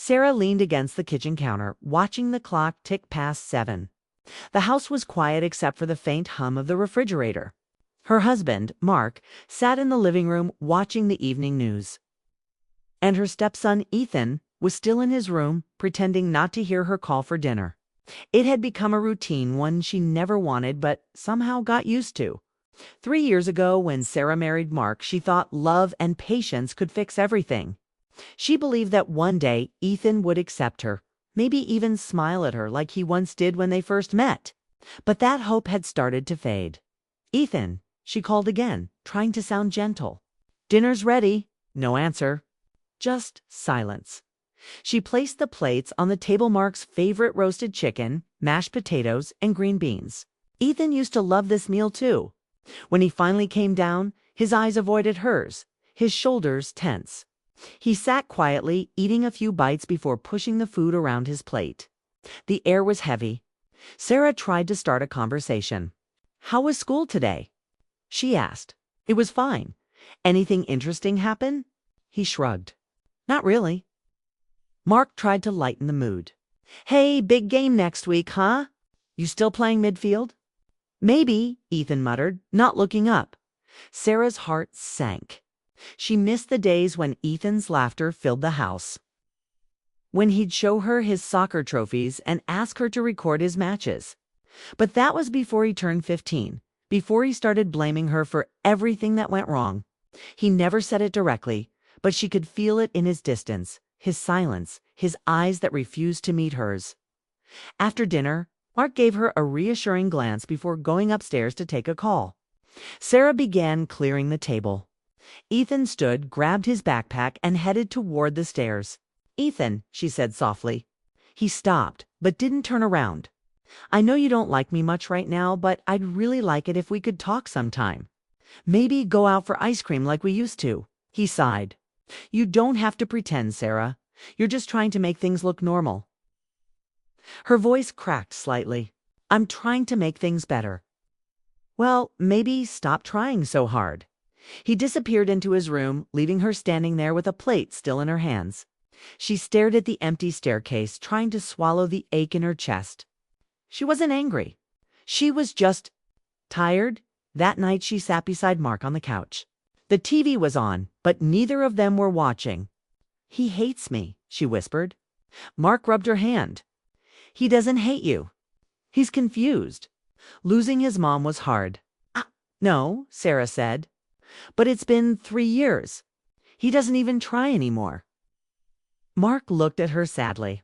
Sarah leaned against the kitchen counter, watching the clock tick past 7. The house was quiet except for the faint hum of the refrigerator. Her husband, Mark, sat in the living room watching the evening news. And her stepson, Ethan, was still in his room, pretending not to hear her call for dinner. It had become a routine, one she never wanted but somehow got used to. 3 years ago, when Sarah married Mark, she thought love and patience could fix everything. She believed that one day Ethan would accept her, maybe even smile at her like he once did when they first met. But that hope had started to fade. "Ethan," she called again, trying to sound gentle. "Dinner's ready." No answer. Just silence. She placed the plates on the table. Mark's favorite roasted chicken, mashed potatoes, and green beans. Ethan used to love this meal too. When he finally came down, his eyes avoided hers, his shoulders tense. He sat quietly, eating a few bites before pushing the food around his plate. The air was heavy. Sarah tried to start a conversation. "How was school today?" she asked. "It was fine. Anything interesting happen?" He shrugged. "Not really." Mark tried to lighten the mood. "Hey, big game next week, huh? You still playing midfield?" "Maybe," Ethan muttered, not looking up. Sarah's heart sank. She missed the days when Ethan's laughter filled the house, when he'd show her his soccer trophies and ask her to record his matches. But that was before he turned 15, before he started blaming her for everything that went wrong. He never said it directly, but she could feel it in his distance, his silence, his eyes that refused to meet hers. After dinner, Mark gave her a reassuring glance before going upstairs to take a call. Sarah began clearing the table. Ethan stood, grabbed his backpack, and headed toward the stairs. "Ethan," she said softly. He stopped, but didn't turn around. "I know you don't like me much right now, but I'd really like it if we could talk sometime. Maybe go out for ice cream like we used to." He sighed. "You don't have to pretend, Sarah. You're just trying to make things look normal." Her voice cracked slightly. "I'm trying to make things better." "Well, maybe stop trying so hard." He disappeared into his room, leaving her standing there with a plate still in her hands. She stared at the empty staircase, trying to swallow the ache in her chest. She wasn't angry. She was just tired. That night she sat beside Mark on the couch. The TV was on, but neither of them were watching. "He hates me," she whispered. Mark rubbed her hand. "He doesn't hate you. He's confused. Losing his mom was hard." "No," Sarah said. "But it's been 3 years. He doesn't even try anymore." Mark looked at her sadly.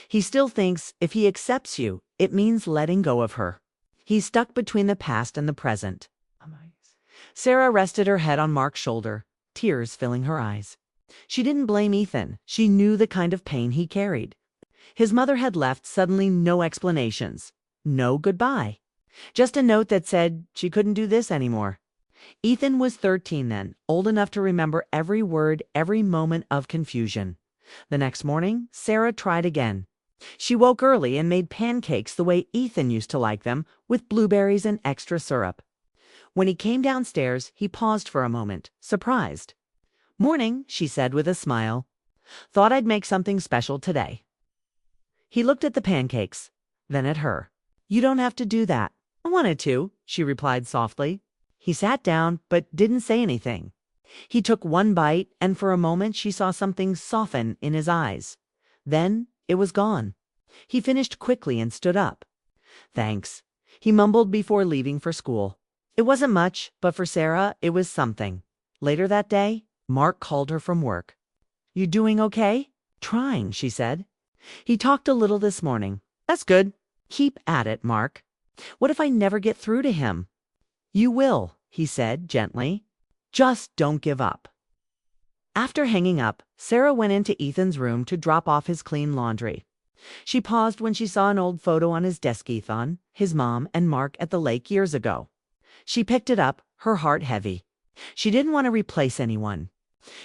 "He still thinks if he accepts you, it means letting go of her. He's stuck between the past and the present." Sarah rested her head on Mark's shoulder, tears filling her eyes. She didn't blame Ethan. She knew the kind of pain he carried. His mother had left, suddenly no explanations, no goodbye. Just a note that said she couldn't do this anymore. Ethan was 13 then, old enough to remember every word, every moment of confusion. The next morning, Sarah tried again. She woke early and made pancakes the way Ethan used to like them, with blueberries and extra syrup. When he came downstairs, he paused for a moment, surprised. "Morning," she said with a smile. "Thought I'd make something special today." He looked at the pancakes, then at her. "You don't have to do that." "I wanted to," she replied softly. He sat down, but didn't say anything. He took one bite, and for a moment she saw something soften in his eyes. Then it was gone. He finished quickly and stood up. "Thanks," he mumbled before leaving for school. It wasn't much, but for Sarah, it was something. Later that day, Mark called her from work. "You doing okay?" "Trying," she said. "He talked a little this morning." "That's good. Keep at it, Mark." "What if I never get through to him?" "You will," he said gently. "Just don't give up." After hanging up, Sarah went into Ethan's room to drop off his clean laundry. She paused when she saw an old photo on his desk. Ethan, his mom, and Mark at the lake years ago. She picked it up, her heart heavy. She didn't want to replace anyone.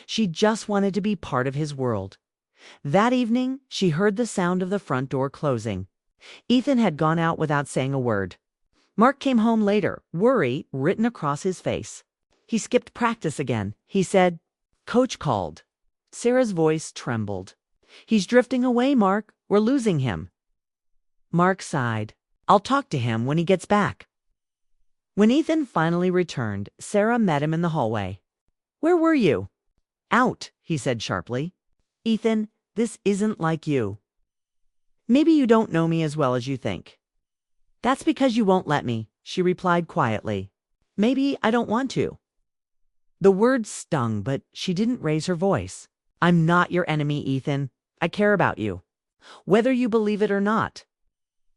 She just wanted to be part of his world. That evening, she heard the sound of the front door closing. Ethan had gone out without saying a word. Mark came home later, worry written across his face. He skipped practice again. He said, "Coach called." Sarah's voice trembled. "He's drifting away, Mark. We're losing him." Mark sighed. "I'll talk to him when he gets back." When Ethan finally returned, Sarah met him in the hallway. "Where were you?" "Out," he said sharply. "Ethan, this isn't like you." "Maybe you don't know me as well as you think." "That's because you won't let me," she replied quietly. "Maybe I don't want to." The words stung, but she didn't raise her voice. "I'm not your enemy, Ethan. I care about you, whether you believe it or not."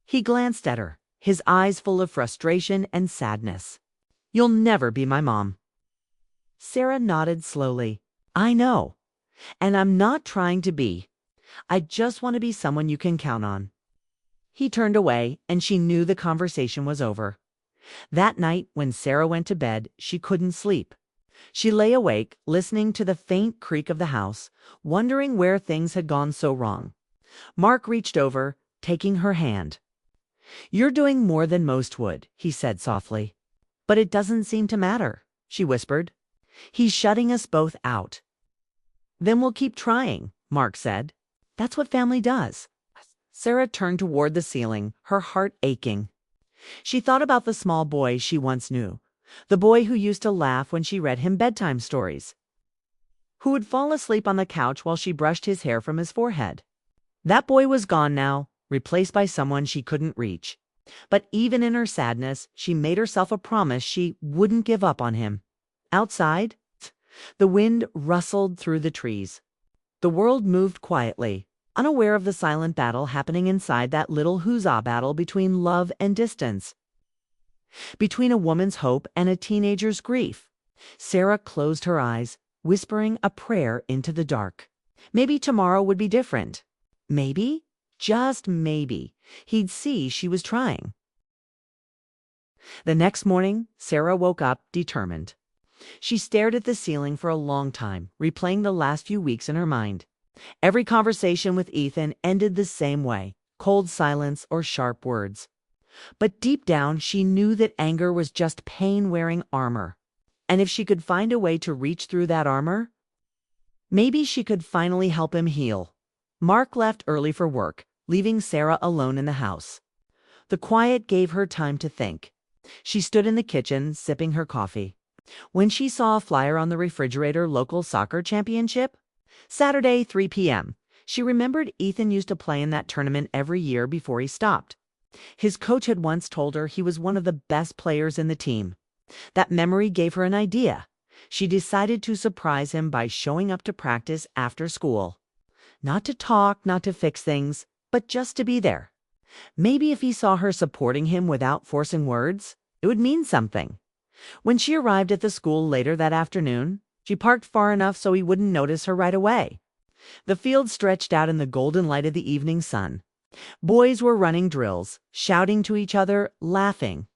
He glanced at her, his eyes full of frustration and sadness. "You'll never be my mom." Sarah nodded slowly. "I know. And I'm not trying to be. I just want to be someone you can count on." He turned away, and she knew the conversation was over. That night, when Sarah went to bed, she couldn't sleep. She lay awake, listening to the faint creak of the house, wondering where things had gone so wrong. Mark reached over, taking her hand. "You're doing more than most would," he said softly. "But it doesn't seem to matter," she whispered. "He's shutting us both out." "Then we'll keep trying," Mark said. "That's what family does." Sarah turned toward the ceiling, her heart aching. She thought about the small boy she once knew, the boy who used to laugh when she read him bedtime stories, who would fall asleep on the couch while she brushed his hair from his forehead. That boy was gone now, replaced by someone she couldn't reach. But even in her sadness, she made herself a promise she wouldn't give up on him. Outside, the wind rustled through the trees. The world moved quietly, unaware of the silent battle happening inside that little huzzah battle between love and distance, between a woman's hope and a teenager's grief. Sarah closed her eyes, whispering a prayer into the dark. Maybe tomorrow would be different. Maybe, just maybe, he'd see she was trying. The next morning, Sarah woke up determined. She stared at the ceiling for a long time, replaying the last few weeks in her mind. Every conversation with Ethan ended the same way, cold silence or sharp words. But deep down, she knew that anger was just pain wearing armor. And if she could find a way to reach through that armor, maybe she could finally help him heal. Mark left early for work, leaving Sarah alone in the house. The quiet gave her time to think. She stood in the kitchen, sipping her coffee, when she saw a flyer on the refrigerator local soccer championship. Saturday, 3 p.m. She remembered Ethan used to play in that tournament every year before he stopped. His coach had once told her he was one of the best players in the team. That memory gave her an idea. She decided to surprise him by showing up to practice after school. Not to talk, not to fix things, but just to be there. Maybe if he saw her supporting him without forcing words, it would mean something. When she arrived at the school later that afternoon, she parked far enough so he wouldn't notice her right away. The field stretched out in the golden light of the evening sun. Boys were running drills, shouting to each other, laughing.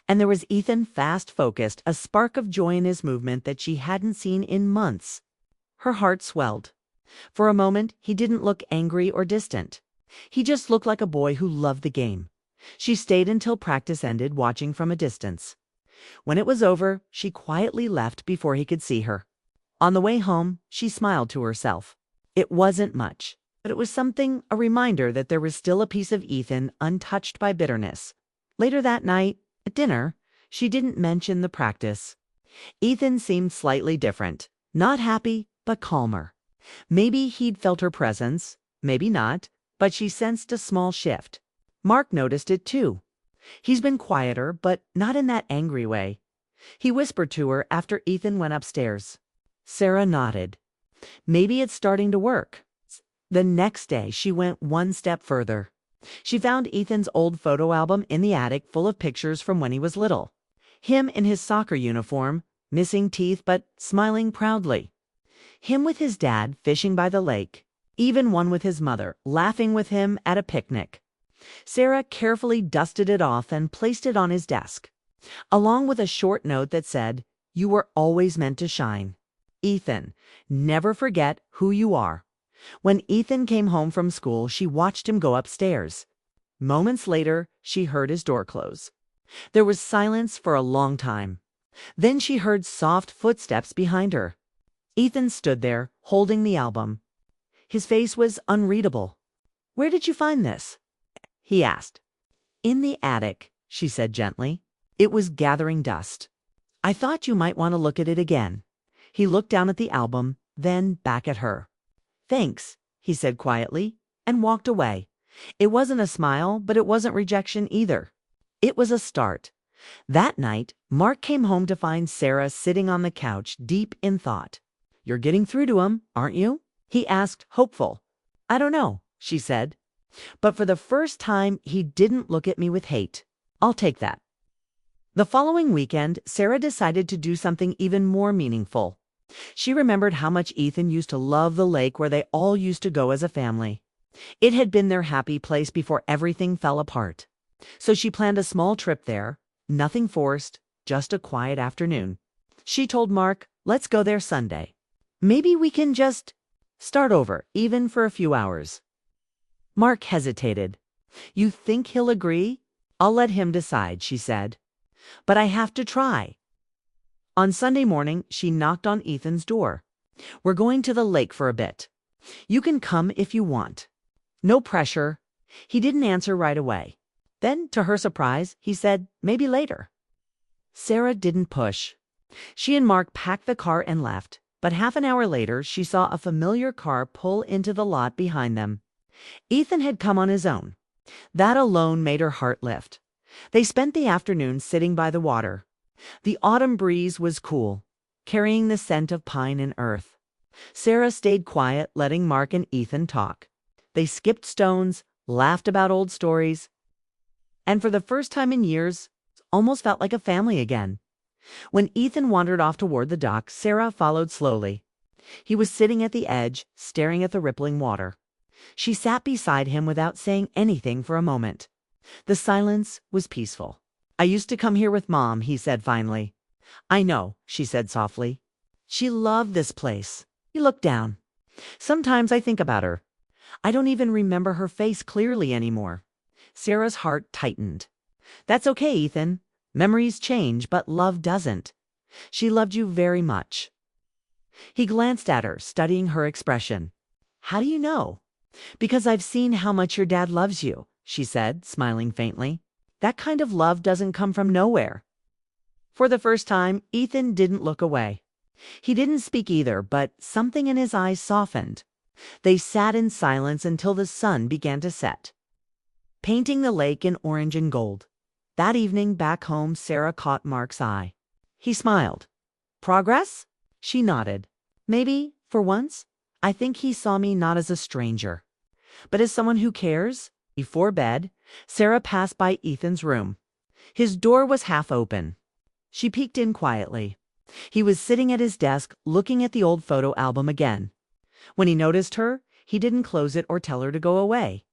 And there was Ethan, fast-focused, a spark of joy in his movement that she hadn't seen in months. Her heart swelled. For a moment, he didn't look angry or distant. He just looked like a boy who loved the game. She stayed until practice ended, watching from a distance. When it was over, she quietly left before he could see her. On the way home, she smiled to herself. It wasn't much, but it was something, a reminder that there was still a piece of Ethan untouched by bitterness. Later that night, at dinner, she didn't mention the practice. Ethan seemed slightly different, not happy, but calmer. Maybe he'd felt her presence, maybe not, but she sensed a small shift. Mark noticed it too. He's been quieter, but not in that angry way. He whispered to her after Ethan went upstairs. Sarah nodded. Maybe it's starting to work. The next day, she went one step further. She found Ethan's old photo album in the attic full of pictures from when he was little. Him in his soccer uniform, missing teeth but smiling proudly. Him with his dad fishing by the lake. Even one with his mother, laughing with him at a picnic. Sarah carefully dusted it off and placed it on his desk, along with a short note that said, "You were always meant to shine. Ethan, never forget who you are." When Ethan came home from school, she watched him go upstairs. Moments later, she heard his door close. There was silence for a long time. Then she heard soft footsteps behind her. Ethan stood there, holding the album. His face was unreadable. "Where did you find this?" he asked. "In the attic," she said gently. It was gathering dust. "I thought you might want to look at it again." He looked down at the album, then back at her. "Thanks," he said quietly, and walked away. It wasn't a smile, but it wasn't rejection either. It was a start. That night, Mark came home to find Sarah sitting on the couch, deep in thought. "You're getting through to him, aren't you?" he asked, hopeful. "I don't know," she said. But for the first time, he didn't look at me with hate. "I'll take that." The following weekend, Sarah decided to do something even more meaningful. She remembered how much Ethan used to love the lake where they all used to go as a family. It had been their happy place before everything fell apart. So she planned a small trip there, nothing forced, just a quiet afternoon. She told Mark, "Let's go there Sunday. Maybe we can just start over, even for a few hours." Mark hesitated. "You think he'll agree?" "I'll let him decide," she said. "But I have to try." On Sunday morning, she knocked on Ethan's door. "We're going to the lake for a bit. You can come if you want. No pressure." He didn't answer right away. Then, to her surprise, he said, "Maybe later." Sarah didn't push. She and Mark packed the car and left, but half an hour later, she saw a familiar car pull into the lot behind them. Ethan had come on his own. That alone made her heart lift. They spent the afternoon sitting by the water. The autumn breeze was cool, carrying the scent of pine and earth. Sarah stayed quiet, letting Mark and Ethan talk. They skipped stones, laughed about old stories, and for the first time in years, almost felt like a family again. When Ethan wandered off toward the dock, Sarah followed slowly. He was sitting at the edge, staring at the rippling water. She sat beside him without saying anything for a moment. The silence was peaceful. "I used to come here with Mom," he said finally. "I know," she said softly. "She loved this place." He looked down. "Sometimes I think about her. I don't even remember her face clearly anymore." Sarah's heart tightened. "That's okay, Ethan. Memories change, but love doesn't. She loved you very much." He glanced at her, studying her expression. "How do you know?" "Because I've seen how much your dad loves you," she said, smiling faintly. "That kind of love doesn't come from nowhere." For the first time, Ethan didn't look away. He didn't speak either, but something in his eyes softened. They sat in silence until the sun began to set, painting the lake in orange and gold. That evening, back home, Sarah caught Mark's eye. He smiled. "Progress?" She nodded. "Maybe, for once. I think he saw me not as a stranger, but as someone who cares." Before bed, Sarah passed by Ethan's room. His door was half open. She peeked in quietly. He was sitting at his desk, looking at the old photo album again. When he noticed her, he didn't close it or tell her to go away.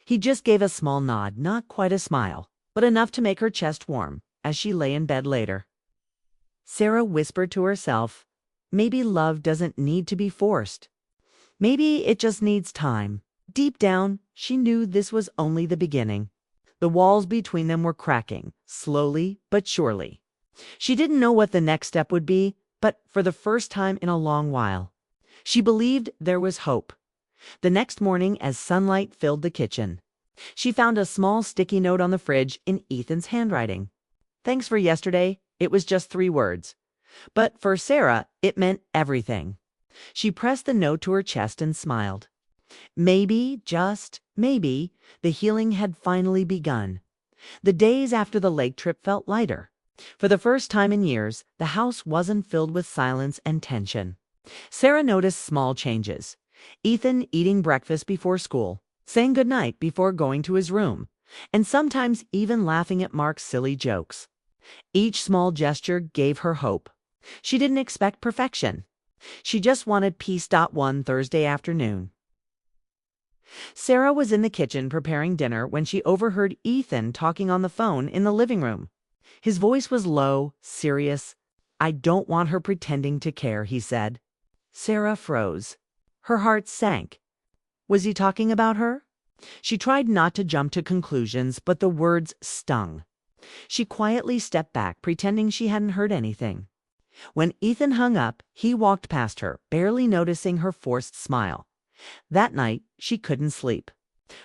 He just gave a small nod, not quite a smile, but enough to make her chest warm as she lay in bed later. Sarah whispered to herself, maybe love doesn't need to be forced. Maybe it just needs time. Deep down, she knew this was only the beginning. The walls between them were cracking, slowly but surely. She didn't know what the next step would be, but for the first time in a long while, she believed there was hope. The next morning, as sunlight filled the kitchen, she found a small sticky note on the fridge in Ethan's handwriting. "Thanks for yesterday." It was just 3 words. But for Sarah, it meant everything. She pressed the note to her chest and smiled. Maybe, just maybe, the healing had finally begun. The days after the lake trip felt lighter. For the first time in years, the house wasn't filled with silence and tension. Sarah noticed small changes. Ethan eating breakfast before school, saying goodnight before going to his room, and sometimes even laughing at Mark's silly jokes. Each small gesture gave her hope. She didn't expect perfection. She just wanted peace. One Thursday afternoon, Sarah was in the kitchen preparing dinner when she overheard Ethan talking on the phone in the living room. His voice was low, serious. "I don't want her pretending to care," he said. Sarah froze. Her heart sank. Was he talking about her? She tried not to jump to conclusions, but the words stung. She quietly stepped back, pretending she hadn't heard anything. When Ethan hung up, he walked past her, barely noticing her forced smile. That night, she couldn't sleep.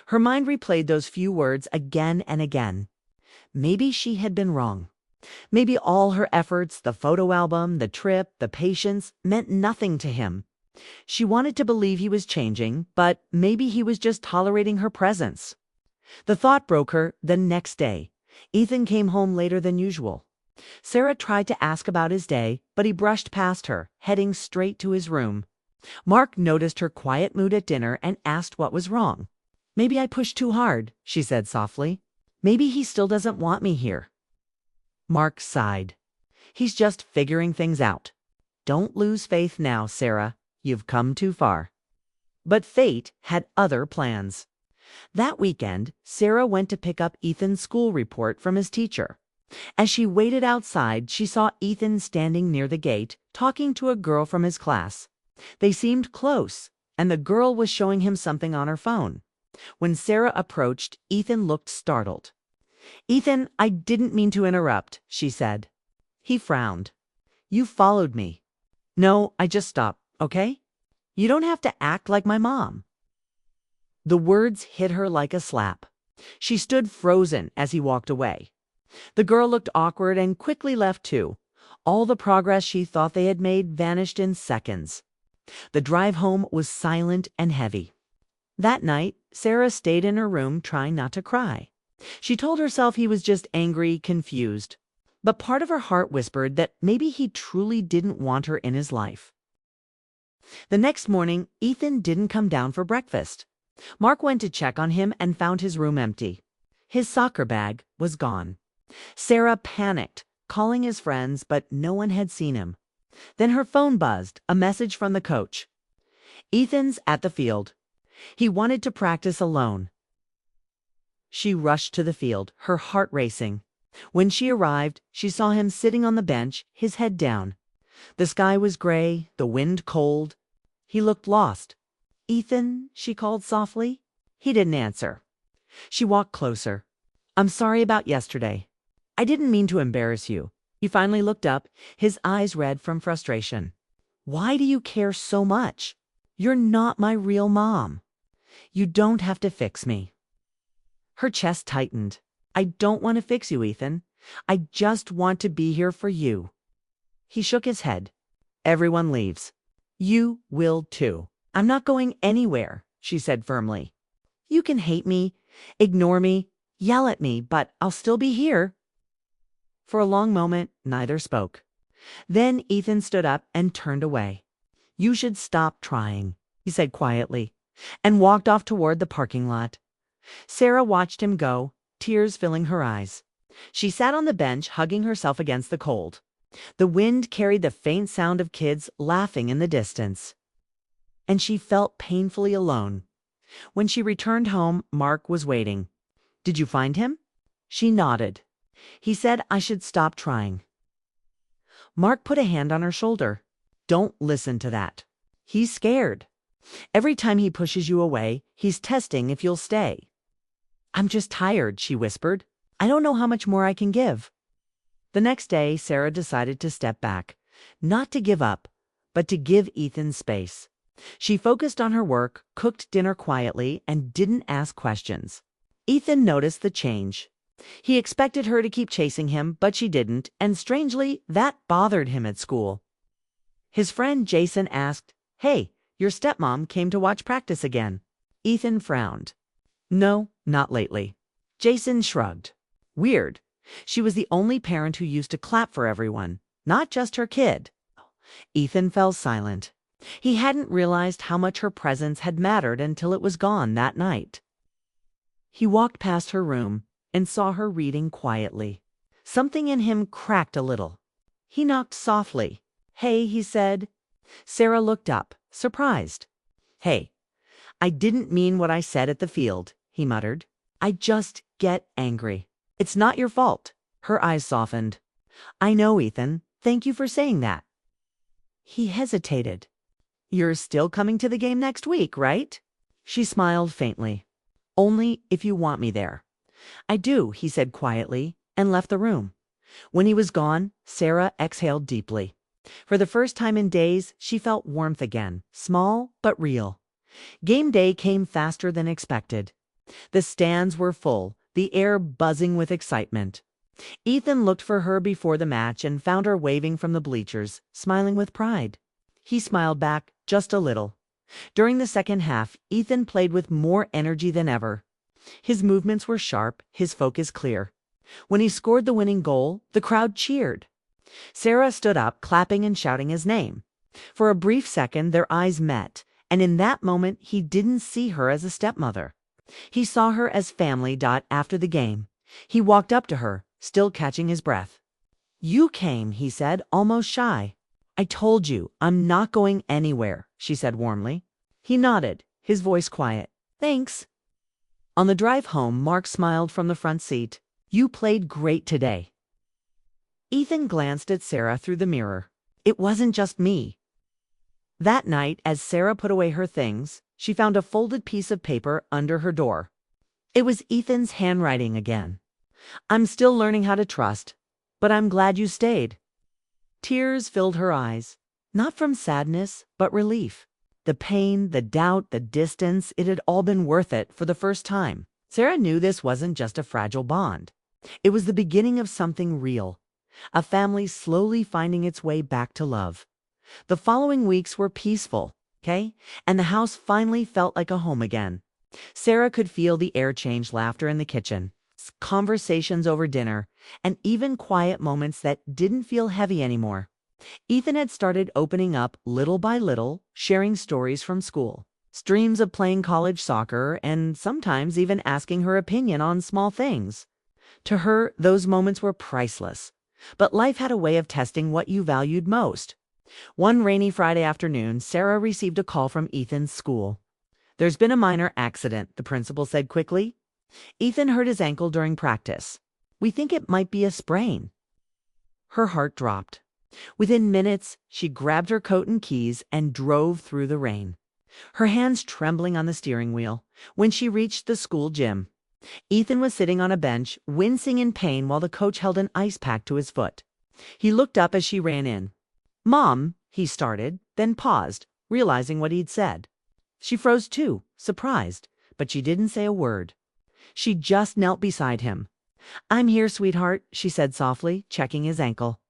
Her mind replayed those few words again and again. Maybe she had been wrong. Maybe all her efforts, the photo album, the trip, the patience, meant nothing to him. She wanted to believe he was changing, but maybe he was just tolerating her presence. The thought broke her the next day. Ethan came home later than usual. Sarah tried to ask about his day, but he brushed past her, heading straight to his room. Mark noticed her quiet mood at dinner and asked what was wrong. "Maybe I pushed too hard," she said softly. "Maybe he still doesn't want me here." Mark sighed. "He's just figuring things out. Don't lose faith now, Sarah. You've come too far." But fate had other plans. That weekend, Sarah went to pick up Ethan's school report from his teacher. As she waited outside, she saw Ethan standing near the gate, talking to a girl from his class. They seemed close, and the girl was showing him something on her phone. When Sarah approached, Ethan looked startled. "Ethan, I didn't mean to interrupt," she said. He frowned. "You followed me." "No, I just stopped, okay? You don't have to act like my mom." The words hit her like a slap. She stood frozen as he walked away. The girl looked awkward and quickly left too. All the progress she thought they had made vanished in seconds. The drive home was silent and heavy. That night, Sarah stayed in her room trying not to cry. She told herself he was just angry, confused. But part of her heart whispered that maybe he truly didn't want her in his life. The next morning, Ethan didn't come down for breakfast. Mark went to check on him and found his room empty. His soccer bag was gone. Sarah panicked, calling his friends, but no one had seen him. Then her phone buzzed, a message from the coach. "Ethan's at the field. He wanted to practice alone." She rushed to the field, her heart racing. When she arrived, she saw him sitting on the bench, his head down. The sky was gray, the wind cold. He looked lost. "Ethan," she called softly. He didn't answer. She walked closer. "I'm sorry about yesterday. I didn't mean to embarrass you." He finally looked up, his eyes red from frustration. "Why do you care so much? You're not my real mom. You don't have to fix me." Her chest tightened. "I don't want to fix you, Ethan. I just want to be here for you." He shook his head. "Everyone leaves. You will too." "I'm not going anywhere," she said firmly. "You can hate me, ignore me, yell at me, but I'll still be here." For a long moment, neither spoke. Then Ethan stood up and turned away. "You should stop trying," he said quietly, and walked off toward the parking lot. Sarah watched him go, tears filling her eyes. She sat on the bench, hugging herself against the cold. The wind carried the faint sound of kids laughing in the distance. And she felt painfully alone. When she returned home, Mark was waiting. "Did you find him?" She nodded. "He said I should stop trying." Mark put a hand on her shoulder. "Don't listen to that. He's scared. Every time he pushes you away, he's testing if you'll stay." "I'm just tired," she whispered. "I don't know how much more I can give." The next day, Sarah decided to step back. Not to give up, but to give Ethan space. She focused on her work, cooked dinner quietly, and didn't ask questions. Ethan noticed the change. He expected her to keep chasing him, but she didn't, and strangely, that bothered him at school. His friend Jason asked, "Hey, your stepmom came to watch practice again." Ethan frowned. "No, not lately." Jason shrugged. Weird. She was the only parent who used to clap for everyone, not just her kid. Ethan fell silent. He hadn't realized how much her presence had mattered until it was gone that night. He walked past her room and saw her reading quietly. Something in him cracked a little. He knocked softly. "Hey," he said. Sarah looked up, surprised. "Hey, I didn't mean what I said at the field," he muttered. "I just get angry." "It's not your fault." Her eyes softened. "I know, Ethan. Thank you for saying that." He hesitated. "You're still coming to the game next week, right?" She smiled faintly. "Only if you want me there." "I do," he said quietly, and left the room. When he was gone, Sarah exhaled deeply. For the first time in days, she felt warmth again, small but real. Game day came faster than expected. The stands were full, the air buzzing with excitement. Ethan looked for her before the match and found her waving from the bleachers, smiling with pride. He smiled back, just a little. During the second half, Ethan played with more energy than ever. His movements were sharp, his focus clear. When he scored the winning goal, the crowd cheered. Sarah stood up, clapping and shouting his name. For a brief second, their eyes met, and in that moment, he didn't see her as a stepmother. He saw her as family. After the game, he walked up to her, still catching his breath. "You came," he said, almost shy. "I told you, I'm not going anywhere," she said warmly. He nodded, his voice quiet. "Thanks." On the drive home, Mark smiled from the front seat. "You played great today." Ethan glanced at Sarah through the mirror. It wasn't just me. That night, as Sarah put away her things, she found a folded piece of paper under her door. It was Ethan's handwriting again. "I'm still learning how to trust, but I'm glad you stayed." Tears filled her eyes, not from sadness, but relief. The pain, the doubt, the distance, it had all been worth it for the first time. Sarah knew this wasn't just a fragile bond. It was the beginning of something real, a family slowly finding its way back to love. The following weeks were peaceful, and the house finally felt like a home again. Sarah could feel the air change, laughter in the kitchen, conversations over dinner, and even quiet moments that didn't feel heavy anymore. Ethan had started opening up little by little, sharing stories from school, streams of playing college soccer, and sometimes even asking her opinion on small things. To her, those moments were priceless. But life had a way of testing what you valued most. One rainy Friday afternoon, Sarah received a call from Ethan's school. "There's been a minor accident," the principal said quickly. "Ethan hurt his ankle during practice. We think it might be a sprain." Her heart dropped. Within minutes, she grabbed her coat and keys and drove through the rain, her hands trembling on the steering wheel. When she reached the school gym, Ethan was sitting on a bench, wincing in pain while the coach held an ice pack to his foot. He looked up as she ran in. "Mom," he started, then paused, realizing what he'd said. She froze too, surprised, but she didn't say a word. She just knelt beside him. "I'm here, sweetheart," she said softly, checking his ankle.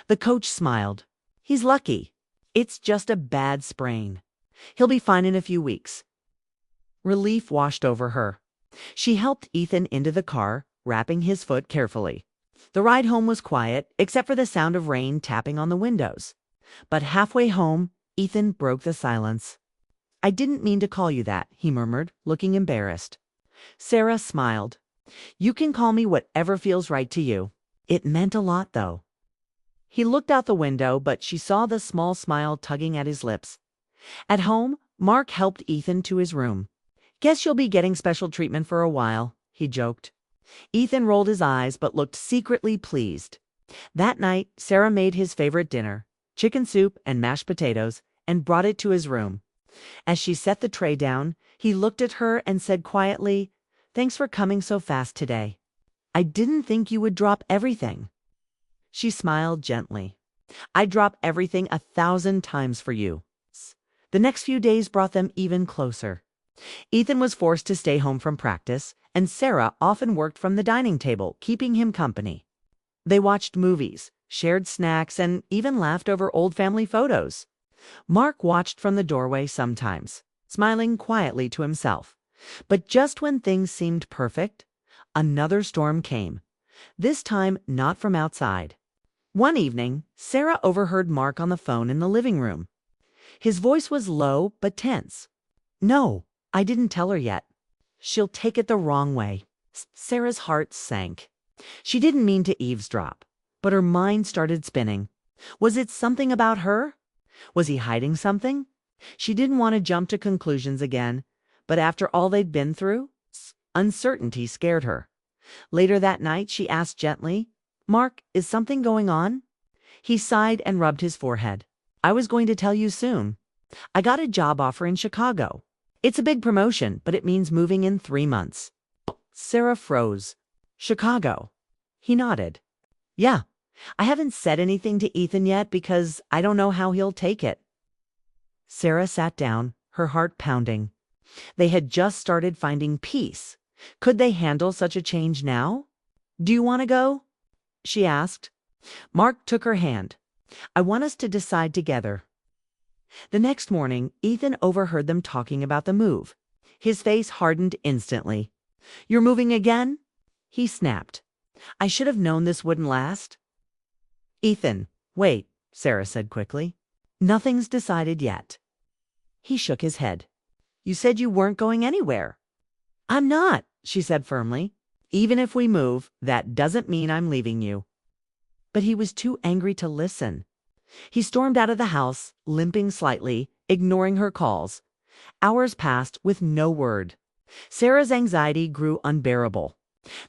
The coach smiled. "He's lucky. It's just a bad sprain. He'll be fine in a few weeks." Relief washed over her. She helped Ethan into the car, wrapping his foot carefully. The ride home was quiet, except for the sound of rain tapping on the windows. But halfway home, Ethan broke the silence. "I didn't mean to call you that," he murmured, looking embarrassed. Sarah smiled. "You can call me whatever feels right to you." It meant a lot, though. He looked out the window, but she saw the small smile tugging at his lips. At home, Mark helped Ethan to his room. "Guess you'll be getting special treatment for a while," he joked. Ethan rolled his eyes but looked secretly pleased. That night, Sarah made his favorite dinner, chicken soup and mashed potatoes, and brought it to his room. As she set the tray down, he looked at her and said quietly, "Thanks for coming so fast today. I didn't think you would drop everything." She smiled gently. "I'd drop everything 1,000 times for you." The next few days brought them even closer. Ethan was forced to stay home from practice, and Sarah often worked from the dining table, keeping him company. They watched movies, shared snacks, and even laughed over old family photos. Mark watched from the doorway sometimes, smiling quietly to himself. But just when things seemed perfect, another storm came. This time not from outside. One evening, Sarah overheard Mark on the phone in the living room. His voice was low but tense. "No, I didn't tell her yet. She'll take it the wrong way." Sarah's heart sank. She didn't mean to eavesdrop, but her mind started spinning. Was it something about her? Was he hiding something? She didn't want to jump to conclusions again, but after all they'd been through, uncertainty scared her. Later that night, she asked gently, "Mark, is something going on?" He sighed and rubbed his forehead. "I was going to tell you soon. I got a job offer in Chicago. It's a big promotion, but it means moving in 3 months." Sarah froze. "Chicago?" He nodded. "Yeah, I haven't said anything to Ethan yet because I don't know how he'll take it." Sarah sat down, her heart pounding. They had just started finding peace. Could they handle such a change now? "Do you want to go?" she asked. Mark took her hand. "I want us to decide together." The next morning, Ethan overheard them talking about the move. His face hardened instantly. "You're moving again?" he snapped. "I should have known this wouldn't last." "Ethan, wait," Sarah said quickly. "Nothing's decided yet." He shook his head. "You said you weren't going anywhere." "I'm not," she said firmly. "Even if we move, that doesn't mean I'm leaving you." But he was too angry to listen. He stormed out of the house, limping slightly, ignoring her calls. Hours passed with no word. Sarah's anxiety grew unbearable.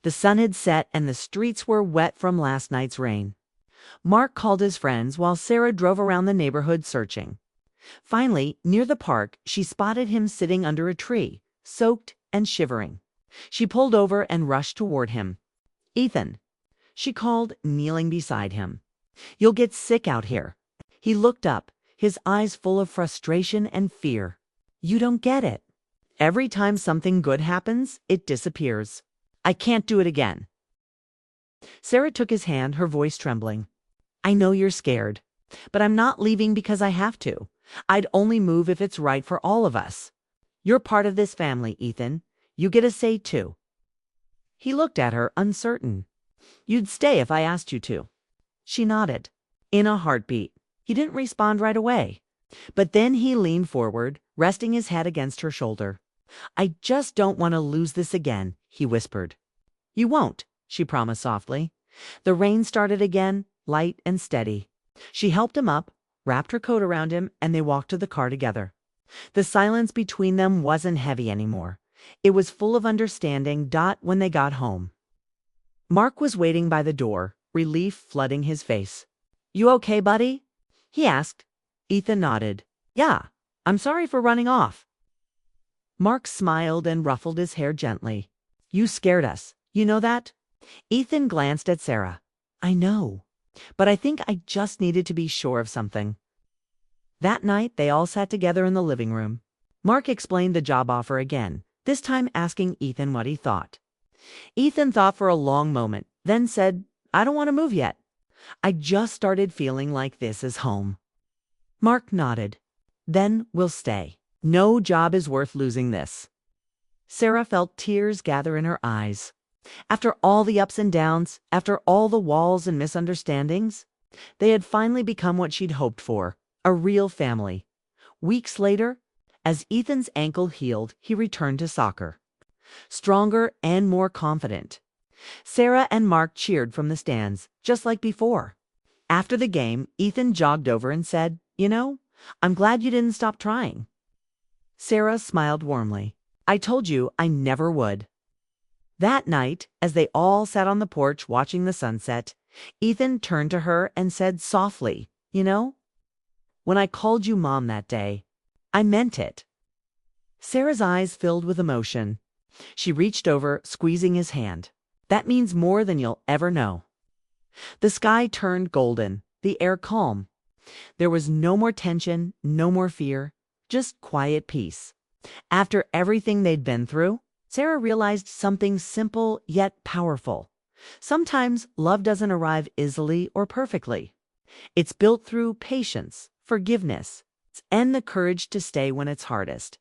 The sun had set and the streets were wet from last night's rain. Mark called his friends while Sarah drove around the neighborhood searching. Finally, near the park, she spotted him sitting under a tree, soaked and shivering. She pulled over and rushed toward him. "Ethan," she called, kneeling beside him. "You'll get sick out here." He looked up, his eyes full of frustration and fear. "You don't get it. Every time something good happens, it disappears. I can't do it again." Sarah took his hand, her voice trembling. "I know you're scared, but I'm not leaving because I have to. I'd only move if it's right for all of us. You're part of this family, Ethan. You get a say too." He looked at her, uncertain. "You'd stay if I asked you to." She nodded. In a heartbeat. He didn't respond right away. But then he leaned forward, resting his head against her shoulder. "I just don't want to lose this again," he whispered. "You won't," she promised softly. The rain started again, light and steady. She helped him up, wrapped her coat around him, and they walked to the car together. The silence between them wasn't heavy anymore. It was full of understanding. When they got home, Mark was waiting by the door, relief flooding his face. "You okay, buddy?" he asked. Ethan nodded. "Yeah, I'm sorry for running off." Mark smiled and ruffled his hair gently. "You scared us. You know that?" Ethan glanced at Sarah. "I know, but I think I just needed to be sure of something." That night, they all sat together in the living room. Mark explained the job offer again, this time asking Ethan what he thought. Ethan thought for a long moment, then said, "I don't want to move yet. I just started feeling like this is home." Mark nodded. "Then we'll stay. No job is worth losing this." Sarah felt tears gather in her eyes. After all the ups and downs, after all the walls and misunderstandings, they had finally become what she'd hoped for, a real family. Weeks later, as Ethan's ankle healed, he returned to soccer. Stronger and more confident. Sarah and Mark cheered from the stands, just like before. After the game, Ethan jogged over and said, "You know, I'm glad you didn't stop trying." Sarah smiled warmly. "I told you I never would." That night, as they all sat on the porch watching the sunset, Ethan turned to her and said softly, "You know, when I called you Mom that day, I meant it." Sarah's eyes filled with emotion. She reached over, squeezing his hand. "That means more than you'll ever know." The sky turned golden, the air calm. There was no more tension, no more fear, just quiet peace. After everything they'd been through, Sarah realized something simple yet powerful. Sometimes love doesn't arrive easily or perfectly. It's built through patience, forgiveness, and the courage to stay when it's hardest.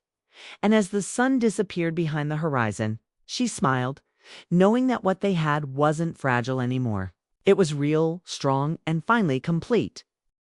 And as the sun disappeared behind the horizon, she smiled, knowing that what they had wasn't fragile anymore. It was real, strong, and finally complete.